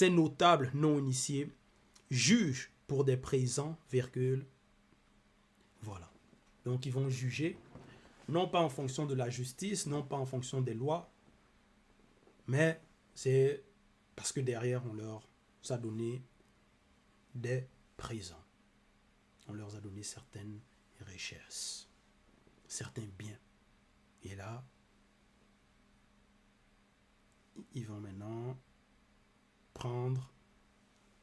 ces notables non initiés jugent pour des présents, virgule. Voilà. Donc ils vont juger, non pas en fonction de la justice, non pas en fonction des lois, mais c'est parce que derrière on leur a donné des présents. On leur a donné certaines richesses, certains biens. Et là, ils vont maintenant prendre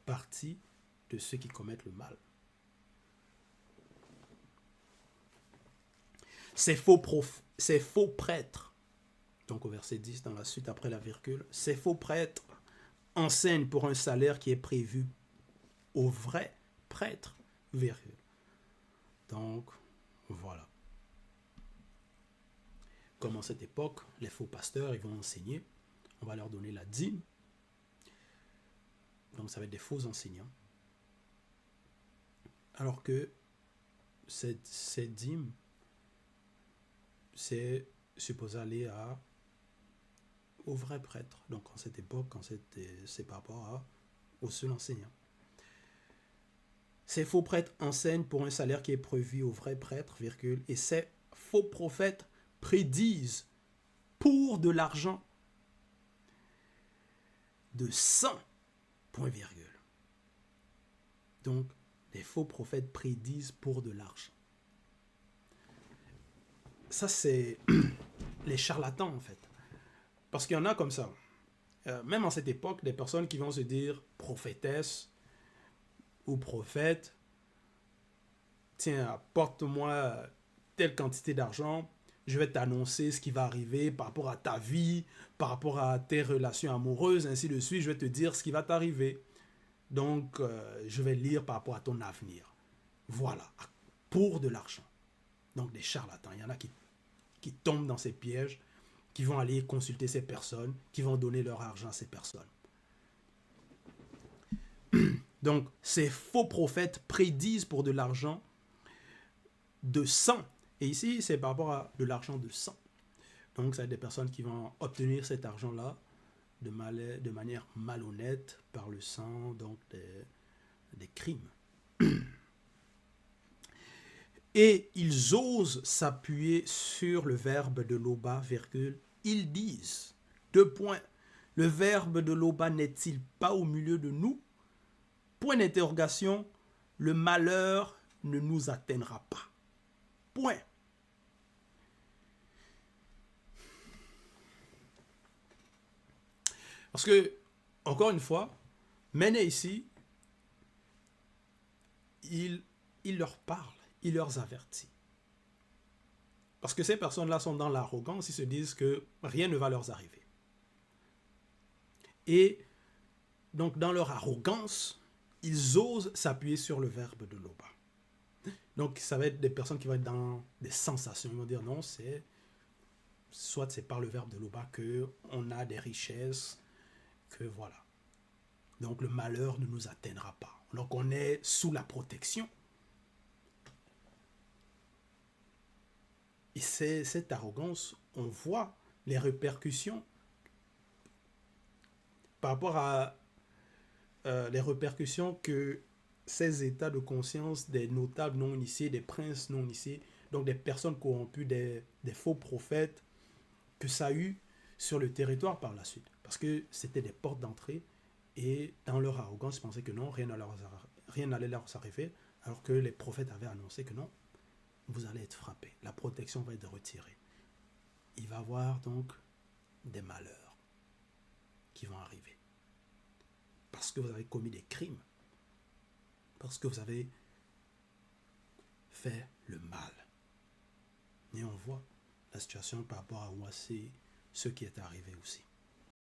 parti de ceux qui commettent le mal. Ces faux prêtres, donc au verset 10, dans la suite après la virgule, ces faux prêtres enseignent pour un salaire qui est prévu au vrai prêtre, virgule. Donc, voilà. Comme en cette époque, les faux pasteurs, ils vont enseigner, on va leur donner la dîme. Donc, ça va être des faux enseignants. Alors que cette dîme, c'est supposé aller au vrai prêtre. Donc, en cette époque, c'est par rapport au seul enseignant. Ces faux prêtres enseignent pour un salaire qui est prévu au vrai prêtre, virgule, et ces faux prophètes prédisent pour de l'argent de sang, point virgule. Donc, les faux prophètes prédisent pour de l'argent. Ça, c'est les charlatans, en fait. Parce qu'il y en a comme ça. Même en cette époque, des personnes qui vont se dire prophétesse ou prophète. Tiens, apporte-moi telle quantité d'argent. Je vais t'annoncer ce qui va arriver par rapport à ta vie, par rapport à tes relations amoureuses, ainsi de suite. Je vais te dire ce qui va t'arriver. Donc, je vais lire par rapport à ton avenir. Voilà, pour de l'argent. Donc, des charlatans. Il y en a qui tombent dans ces pièges, qui vont aller consulter ces personnes, qui vont donner leur argent à ces personnes. Donc, ces faux prophètes prédisent pour de l'argent de sang. Et ici, c'est par rapport à de l'argent de sang. Donc, c'est des personnes qui vont obtenir cet argent-là de manière malhonnête par le sang, donc des crimes. Et ils osent s'appuyer sur le verbe de Loba, virgule, ils disent, deux points, le verbe de Loba n'est-il pas au milieu de nous? Point d'interrogation, le malheur ne nous atteindra pas. Point. Parce que, encore une fois, Méné ici, il leur parle, il leur avertit. Parce que ces personnes-là sont dans l'arrogance, ils se disent que rien ne va leur arriver. Et donc, dans leur arrogance, ils osent s'appuyer sur le verbe de Loba. Donc, ça va être des personnes qui vont être dans des sensations. Ils vont dire non, soit c'est par le verbe de Loba qu'on a des richesses, que voilà. Donc, le malheur ne nous atteindra pas. Donc, on est sous la protection. Et c'est cette arrogance, on voit les répercussions par rapport à les répercussions que ces états de conscience des notables non initiés, des princes non initiés, donc des personnes corrompues, des faux prophètes, que ça a eu sur le territoire par la suite. Parce que c'était des portes d'entrée et dans leur arrogance, ils pensaient que non, rien n'allait leur arriver, alors que les prophètes avaient annoncé que non, vous allez être frappés, la protection va être retirée. Il va y avoir donc des malheurs qui vont arriver. Parce que vous avez commis des crimes. Parce que vous avez fait le mal. Et on voit la situation par rapport à moi, c'est ce qui est arrivé aussi.